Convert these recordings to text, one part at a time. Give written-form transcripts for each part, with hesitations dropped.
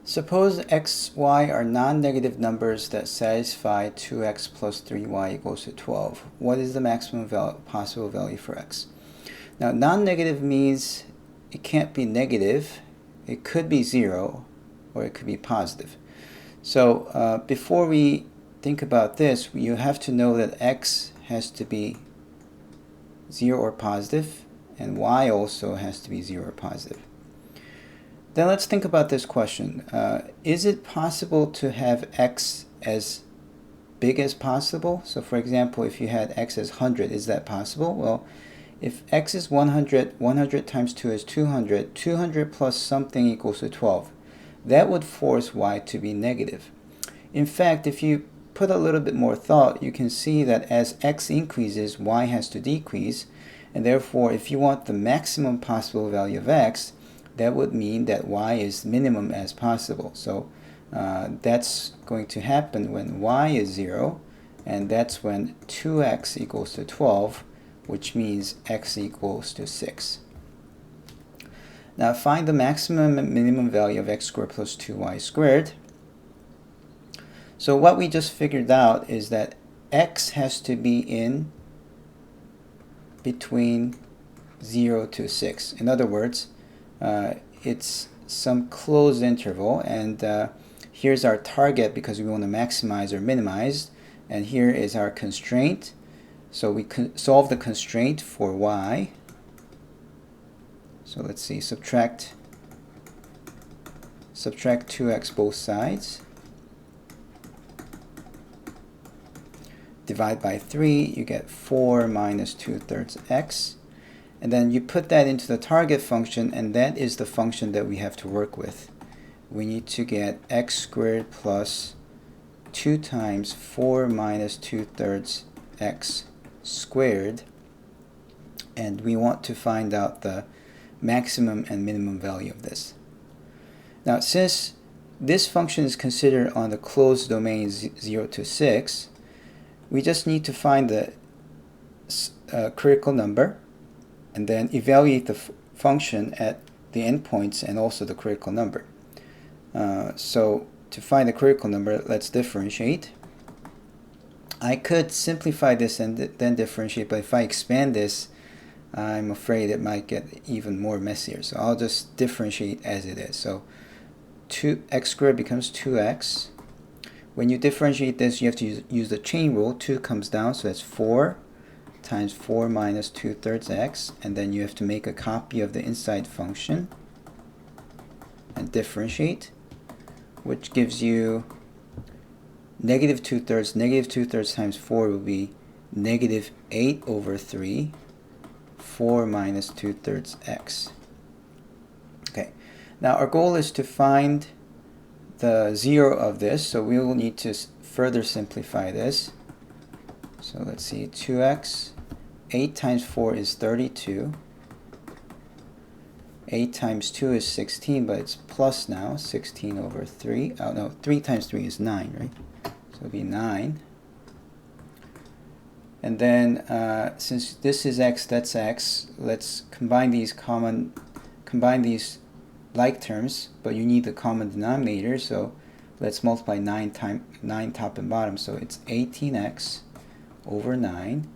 Suppose x, y are non-negative numbers that satisfy 2x plus 3y equals to 12. What is the maximum possible value for x? Now, non-negative means it can't be negative. It could be 0, or it could be positive. So before we think about this, you have to know that x has to be 0 or positive, and y also has to be 0 or positive. Then let's think about this question. Is it possible to have x as big as possible? So for example, if you had x as 100, is that possible? Well, if x is 100, 100 times 2 is 200, 200 plus something equals to 12. That would force y to be negative. In fact, if you put a little bit more thought, you can see that as x increases, y has to decrease, and therefore if you want the maximum possible value of x, that would mean that y is minimum as possible. So that's going to happen when y is 0, and that's when 2x equals to 12, which means x equals to 6. Now find the maximum and minimum value of x squared plus 2y squared. So what we just figured out is that x has to be in between 0 to 6. In other words, it's some closed interval, and here's our target because we want to maximize or minimize, and here is our constraint. So we solve the constraint for y. So let's see, subtract 2x both sides, divide by 3, you get 4 minus 2/3 x. And then you put that into the target function, and that is the function that we have to work with. We need to get x squared plus 2 times 4 minus 2/3 x squared. And we want to find out the maximum and minimum value of this. Now, since this function is considered on the closed domain 0 to 6, we just need to find the critical number, and then evaluate the function at the endpoints and also the critical number. So to find the critical number, let's differentiate. I could simplify this and then differentiate, but if I expand this, I'm afraid it might get even more messier. So I'll just differentiate as it is. So 2x squared becomes 2x. When you differentiate this, you have to use the chain rule. 2 comes down, so that's 4 times 4 minus 2/3 x, and then you have to make a copy of the inside function and differentiate, which gives you negative 2/3. Negative 2/3 times 4 will be negative 8 over 3, 4 minus 2/3 x. Okay, now our goal is to find the 0 of this, so we will need to further simplify this. So let's see, 2x, 8 times 4 is 32. 8 times 2 is 16, but it's plus now, 16 over 3. Oh no, 3 times 3 is 9, right? So it'll be 9. And then since this is x, that's x, let's combine these like terms, but you need the common denominator, so let's multiply 9 top and bottom. So it's 18x over 9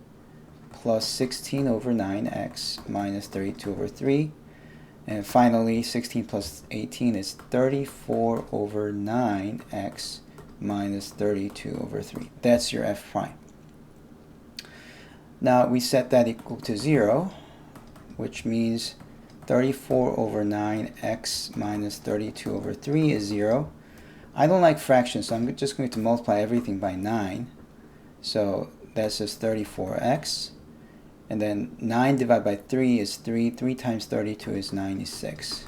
plus 16 over 9x minus 32 over 3. And finally, 16 plus 18 is 34 over 9x minus 32 over 3. That's your f prime. Now we set that equal to 0, which means 34 over 9x minus 32 over 3 is 0. I don't like fractions, so I'm just going to multiply everything by 9. So that's just 34x. And then 9 divided by 3 is 3. 3 times 32 is 96.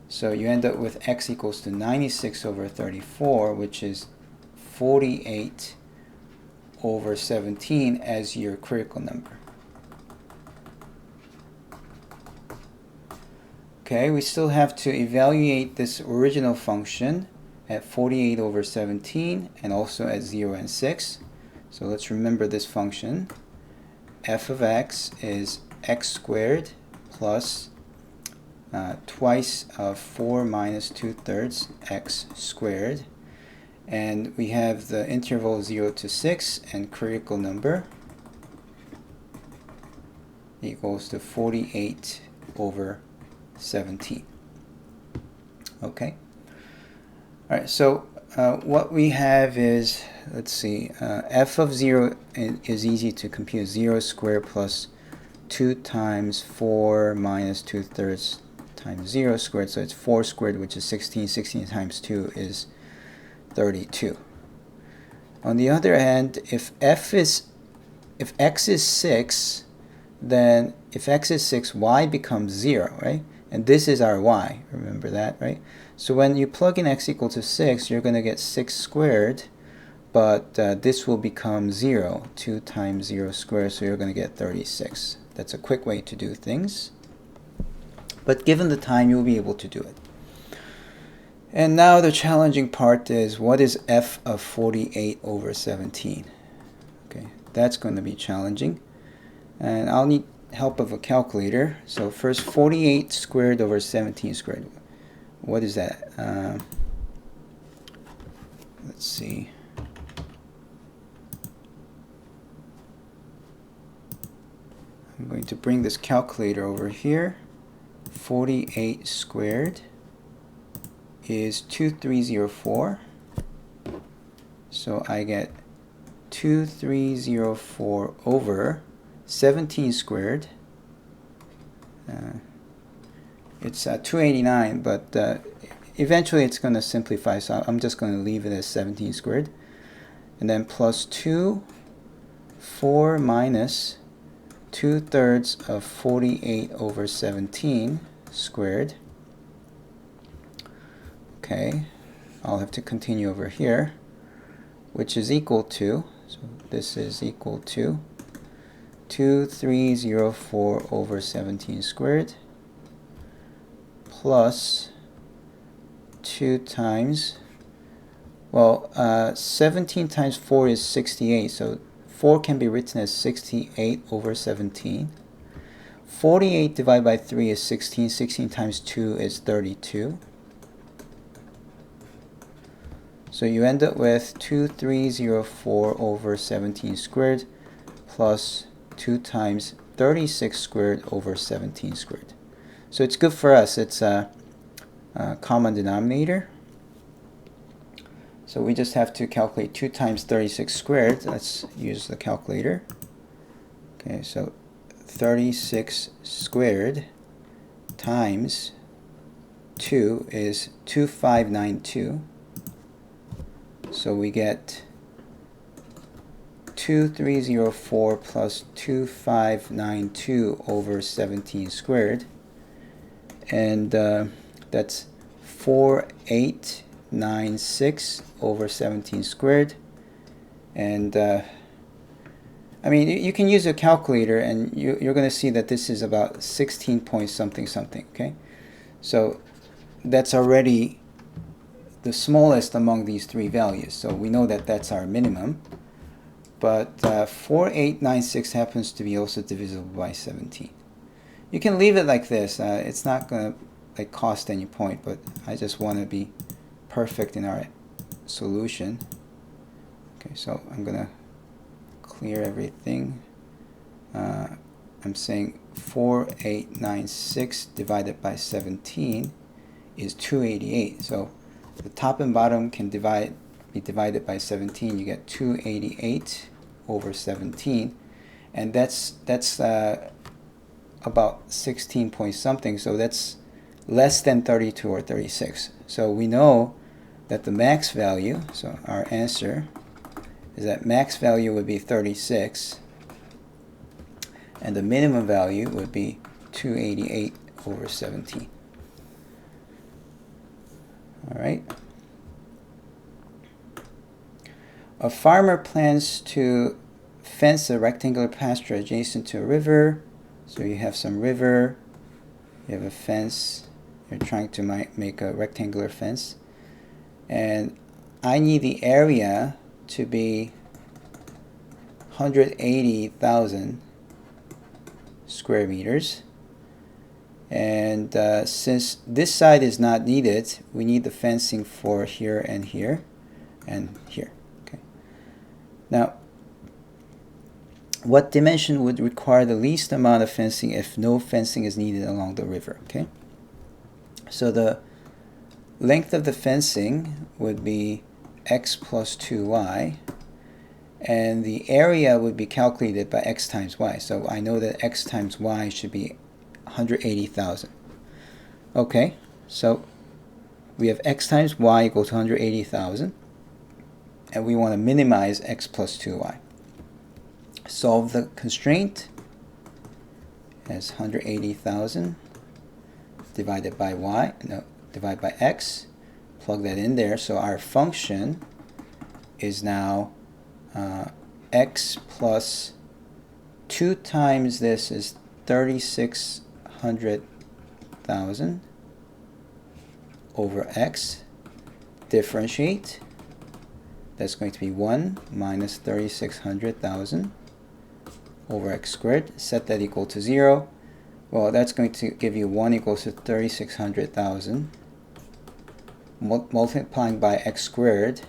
So you end up with x equals to 96 over 34, which is 48 over 17 as your critical number. Okay, we still have to evaluate this original function at 48 over 17 and also at 0 and 6. So let's remember this function. F of x is x squared plus twice of 4 minus 2/3 x squared. And we have the interval 0 to 6 and critical number equals to 48 over 17. Okay. All right, so what we have is, let's see, f of 0 is easy to compute. 0 squared plus 2 times 4 minus 2/3 times 0 squared. So it's 4 squared, which is 16. 16 times 2 is 32. On the other hand, if x is 6, then if x is 6, y becomes 0, right? And this is our y, remember that, right? So when you plug in x equal to 6, you're going to get 6 squared, but this will become 0, 2 times 0 squared, so you're going to get 36. That's a quick way to do things. But given the time, you'll be able to do it. And now the challenging part is, what is f of 48 over 17? Okay, that's going to be challenging. And I'll need help of a calculator. So first, 48 squared over 17 squared. What is that? Let's see. I'm going to bring this calculator over here. 48 squared is 2304. So I get 2304 over 17 squared. It's 289, but eventually it's going to simplify, so I'm just going to leave it as 17 squared. And then plus 2, 4 minus 2/3 of 48 over 17 squared. Okay, I'll have to continue over here, which is equal to, so this is equal to 2304 over 17 squared plus 2 times, well, 17 times 4 is 68, so 4 can be written as 68 over 17. 48 divided by 3 is 16. 16 times 2 is 32. So you end up with 2304 over 17 squared plus 2 times 36 squared over 17 squared. So it's good for us. It's a common denominator. So we just have to calculate 2 times 36 squared. Let's use the calculator. Okay, so 36 squared times 2 is 2592. So we get 2304 plus 2592 over 17 squared. And that's 4896 over 17 squared. And I mean, you can use a calculator, and you're going to see that this is about 16 point something something. Okay, so that's already the smallest among these three values. So we know that that's our minimum. But 4896 happens to be also divisible by 17. You can leave it like this. It's not going to cost any point, but I just want to be perfect in our solution. Okay, so I'm going to clear everything. I'm saying 4896 divided by 17 is 288. So the top and bottom can be divided by 17. You get 288 over 17, and that's about 16 point something. So that's less than 32 or 36. So we know that the max value, so our answer is that max value would be 36, and the minimum value would be 288 over 17. All right. A farmer plans to fence a rectangular pasture adjacent to a river. So you have some river, you have a fence, you're trying to make a rectangular fence. And I need the area to be 180,000 square meters. And since this side is not needed, we need the fencing for here and here and here. Okay. Now, what dimension would require the least amount of fencing if no fencing is needed along the river? Okay. So the length of the fencing would be x plus 2y, and the area would be calculated by x times y. So I know that x times y should be 180,000. Okay, so we have x times y equals to 180,000, and we want to minimize x plus 2y. Solve the constraint as 180,000 divided by y, no, divided by x, plug that in there. So our function is now x plus 2 times this is 3,600,000 over x. Differentiate. That's going to be 1 minus 3,600,000 over x squared. Set that equal to 0. Well, that's going to give you 1 equals to 3,600,000. Multiplying by x squared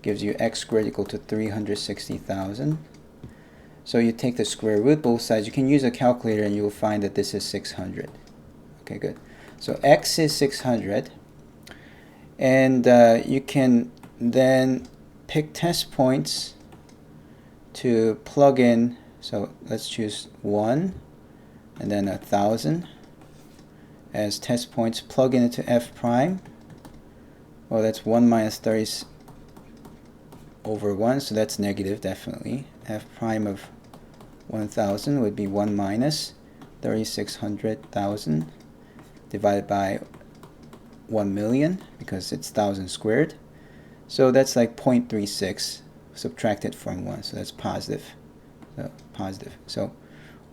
gives you x squared equal to 360,000. So you take the square root both sides. You can use a calculator and you will find that this is 600. Okay, good. So x is 600. And you can then pick test points to plug in. So let's choose 1 and then 1,000 as test points. Plug in into f prime. Well, that's 1 minus 30 over 1, so that's negative, definitely. F prime of 1,000 would be 1 minus 3,600,000 divided by 1,000,000 because it's 1,000 squared. So that's like 0.36 subtracted from 1, so that's positive. So positive. So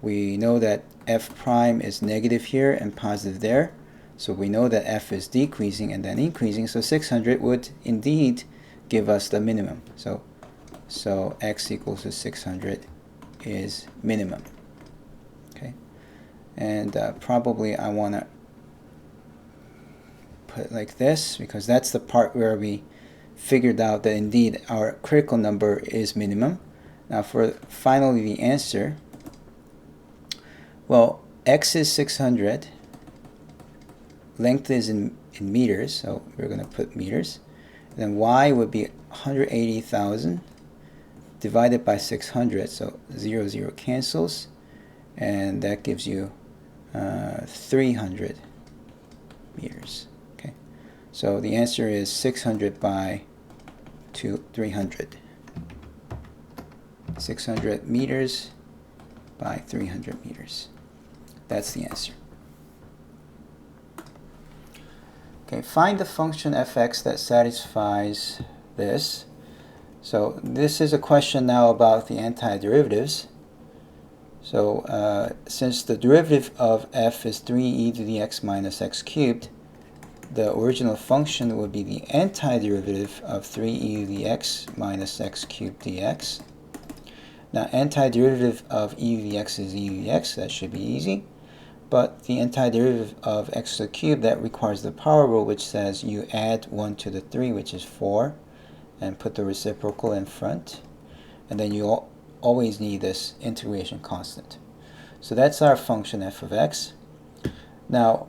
we know that f prime is negative here and positive there. So we know that f is decreasing and then increasing. So 600 would indeed give us the minimum. So x equals to 600 is minimum. Okay, and probably I want to put it like this because that's the part where we figured out that indeed our critical number is minimum. Now for finally the answer, well, x is 600, length is in meters, so we're going to put meters. And then y would be 180,000 divided by 600, so 0, 0 cancels, and that gives you 300 meters. Okay, so the answer is 600 by 300. 600 meters by 300 meters. That's the answer. Okay, find the function fx that satisfies this. So this is a question now about the antiderivatives. So since the derivative of f is 3e to the x minus x cubed, the original function would be the antiderivative of 3e to the x minus x cubed dx. Now antiderivative of e to the x is e to the x, that should be easy. But the antiderivative of x to the cube, that requires the power rule, which says you add 1 to the 3, which is 4, and put the reciprocal in front. And then you always need this integration constant. So that's our function f of x. Now,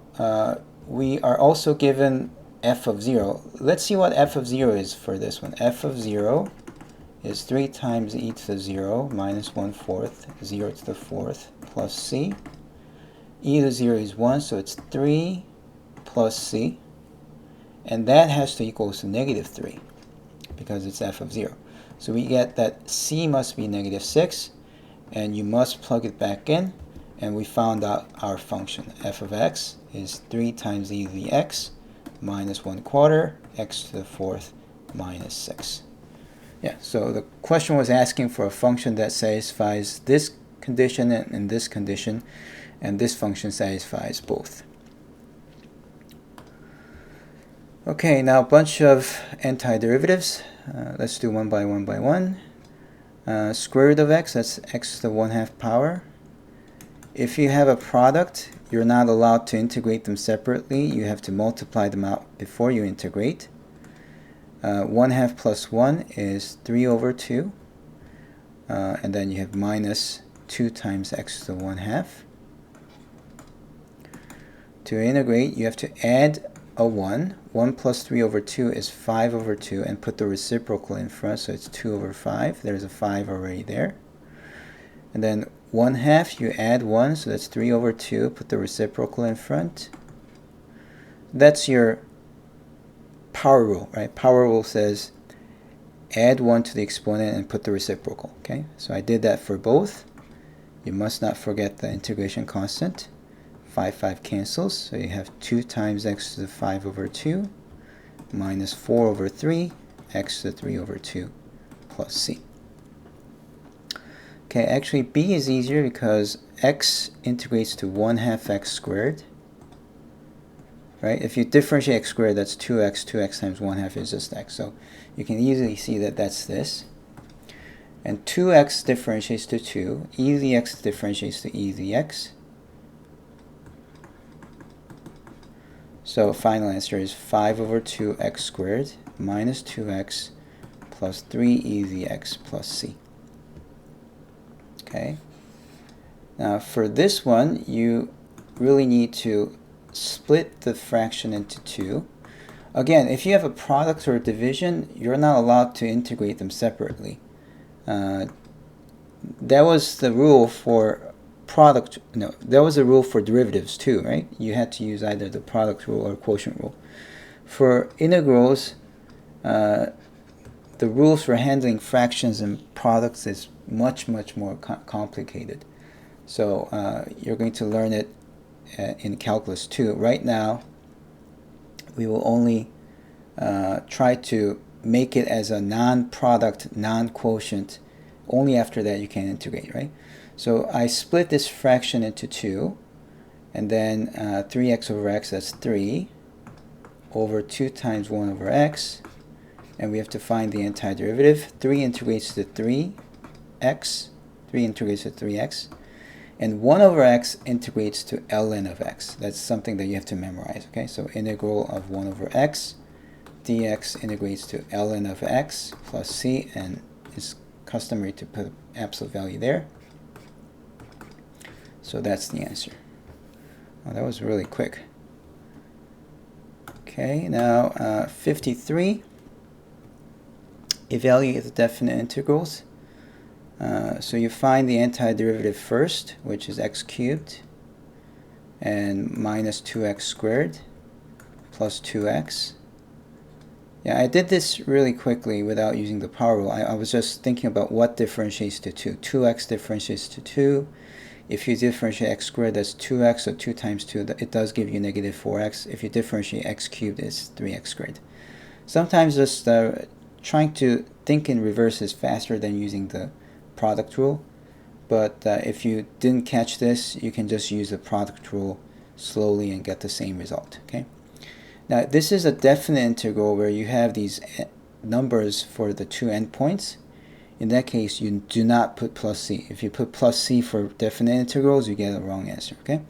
we are also given f of 0. Let's see what f of 0 is for this one. F of 0 is 3 times e to the 0 minus 1/4, 0 to the 4th, plus c. E to the 0 is 1, so it's 3 plus c. And that has to equal to negative 3 because it's f of 0. So we get that c must be negative 6, and you must plug it back in, and we found out our function. F of x is 3 times e to the x minus 1/4, x to the 4th minus 6. Yeah, so the question was asking for a function that satisfies this condition and this condition, and this function satisfies both. Okay, now a bunch of antiderivatives. Let's do one by one. Square root of x, that's x to the 1/2 power. If you have a product, you're not allowed to integrate them separately. You have to multiply them out before you integrate. 1/2 plus 1 is 3 over 2. And then you have minus 2 times x to the 1/2. To integrate, you have to add a 1. 1 plus 3 over 2 is 5 over 2, and put the reciprocal in front, so it's 2 over 5. There's a 5 already there. And then 1/2, you add 1, so that's 3 over 2. Put the reciprocal in front. That's your power rule, right? Power rule says add 1 to the exponent and put the reciprocal, okay? So I did that for both. You must not forget the integration constant. 5 cancels, so you have 2 times x to the 5 over 2 minus 4 over 3, x to the 3 over 2 plus c. Okay, actually b is easier because x integrates to 1/2 x squared. Right? If you differentiate x squared, that's 2x. 2x times 1/2 is just x. So you can easily see that that's this. And 2x differentiates to 2. E to the x differentiates to e to the x. So final answer is 5 over 2x squared minus 2x plus 3e to the x plus c. Okay. Now for this one, you really need to split the fraction into 2. Again, if you have a product or a division, you're not allowed to integrate them separately. That was the rule for that was a rule for derivatives too, right? You had to use either the product rule or quotient rule. For integrals, the rules for handling fractions and products is much more complicated. So you're going to learn it in calculus 2. Right now, we will only try to make it as a non-product, non-quotient. Only after that you can integrate, right? So I split this fraction into 2, and then 3x over x, that's 3, over 2 times 1 over x, and we have to find the antiderivative. 3 integrates to 3x, 3 integrates to 3x, and 1 over x integrates to ln of x. That's something that you have to memorize, okay? So integral of 1 over x dx integrates to ln of x plus c, and it's customary to put absolute value there. So that's the answer. Oh, that was really quick. Okay, now 53. Evaluate the definite integrals. So you find the antiderivative first, which is x cubed, and minus 2x squared plus 2x. Yeah, I did this really quickly without using the power rule. I was just thinking about what differentiates to 2. 2x differentiates to 2. If you differentiate x squared, that's 2x, so 2 times 2, it does give you negative 4x. If you differentiate x cubed, it's 3x squared. Sometimes just trying to think in reverse is faster than using the product rule. But if you didn't catch this, you can just use the product rule slowly and get the same result. Okay. Now this is a definite integral where you have these numbers for the two endpoints. In that case, you do not put plus c. If you put plus c for definite integrals, you get a wrong answer. Okay.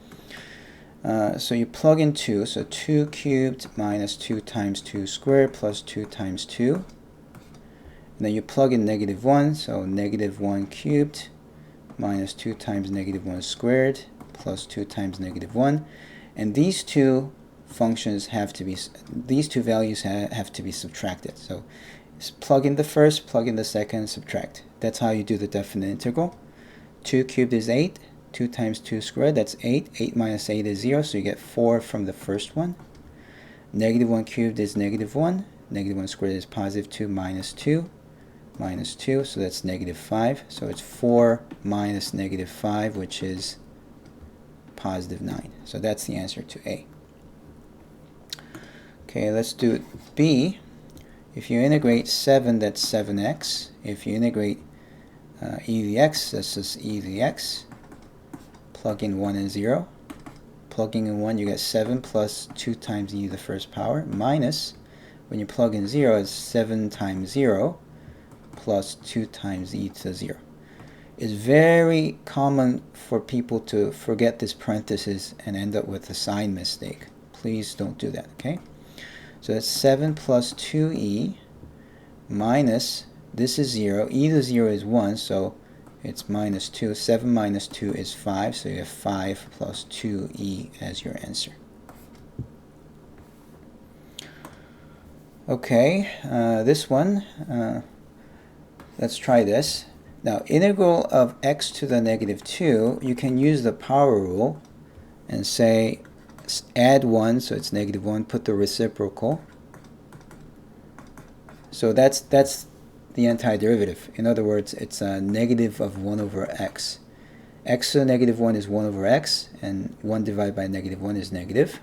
So you plug in 2. So 2 cubed minus 2 times 2 squared plus 2 times 2. And then you plug in negative 1. So negative 1 cubed minus 2 times negative 1 squared plus 2 times negative 1. And these two functions have to be, these two values have to be subtracted. So plug in the first, plug in the second, subtract. That's how you do the definite integral. 2 cubed is 8. 2 times 2 squared, that's 8. 8 minus 8 is 0, so you get 4 from the first one. Negative 1 cubed is negative 1. Negative 1 squared is positive 2 minus 2. Minus 2, so that's negative 5. So it's 4 minus negative 5, which is positive 9. So that's the answer to A. Okay, let's do B. If you integrate 7, that's 7x. If you integrate e to the x, that's just e to the x. Plug in 1 and 0. Plugging in 1, you get 7 plus 2 times e to the first power, minus, when you plug in 0, it's 7 times 0 plus 2 times e to the 0. It's very common for people to forget this parenthesis and end up with a sign mistake. Please don't do that, okay? So that's 7 plus 2e minus, this is 0, e to 0 is 1, so it's minus 2. 7 minus 2 is 5, so you have 5 plus 2e as your answer. Okay, this one, let's try this. Now, integral of x to the negative 2, you can use the power rule and say add 1, so it's negative 1, put the reciprocal. So that's the antiderivative. In other words, it's a negative of 1 over x. X to the negative 1 is 1 over x, and 1 divided by negative 1 is negative.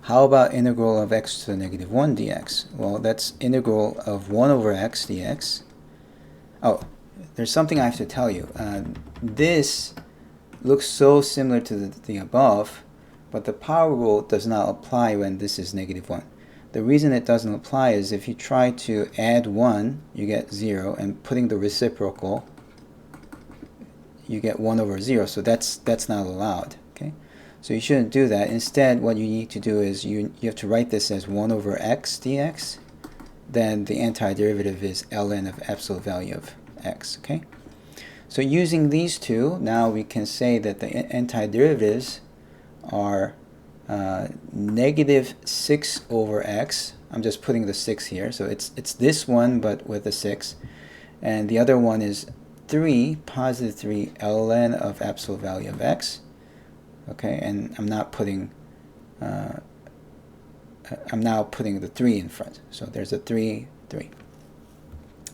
How about integral of x to the negative 1 dx? Well, that's integral of 1 over x dx. Oh, there's something I have to tell you. This looks so similar to the above, but the power rule does not apply when this is negative 1. The reason it doesn't apply is if you try to add 1, you get 0, and putting the reciprocal, you get 1 over 0, so that's not allowed. Okay, so you shouldn't do that. Instead, what you need to do is you have to write this as 1 over x dx. Then the antiderivative is ln of absolute value of x. Okay, so using these two, now we can say that the antiderivatives are negative 6 over x. I'm just putting the 6 here, so it's this one but with a 6, and the other one is 3, positive 3 ln of absolute value of x. Okay, and I'm now putting the 3 in front. So there's a 3, 3.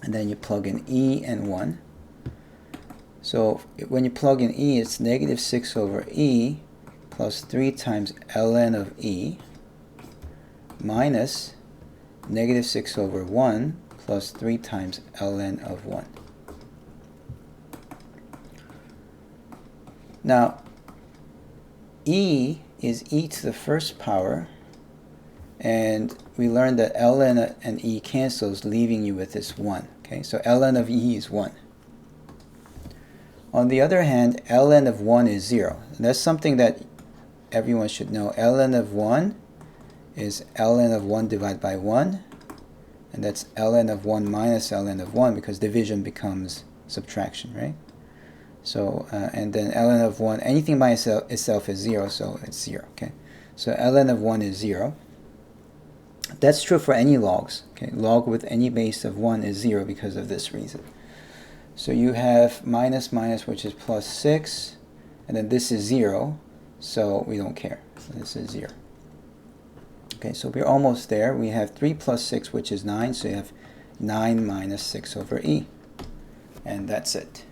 And then you plug in e and 1. So when you plug in e, it's negative 6 over e plus 3 times ln of e minus negative 6 over 1 plus 3 times ln of 1. Now, e is e to the first power, and we learned that ln and e cancels, leaving you with this 1. Okay, so ln of e is 1. On the other hand, ln of 1 is 0. And that's something that everyone should know. Ln of 1 is ln of 1 divided by 1, and that's ln of 1 minus ln of 1, because division becomes subtraction, right? So, and then ln of 1, anything by itself is 0, so it's 0, okay? So ln of 1 is 0. That's true for any logs, okay? Log with any base of 1 is 0 because of this reason. So you have minus minus, which is plus 6, and then this is 0, so we don't care. So this is 0. Okay, so we're almost there. We have 3 plus 6, which is 9, so you have 9 minus 6 over e. And that's it.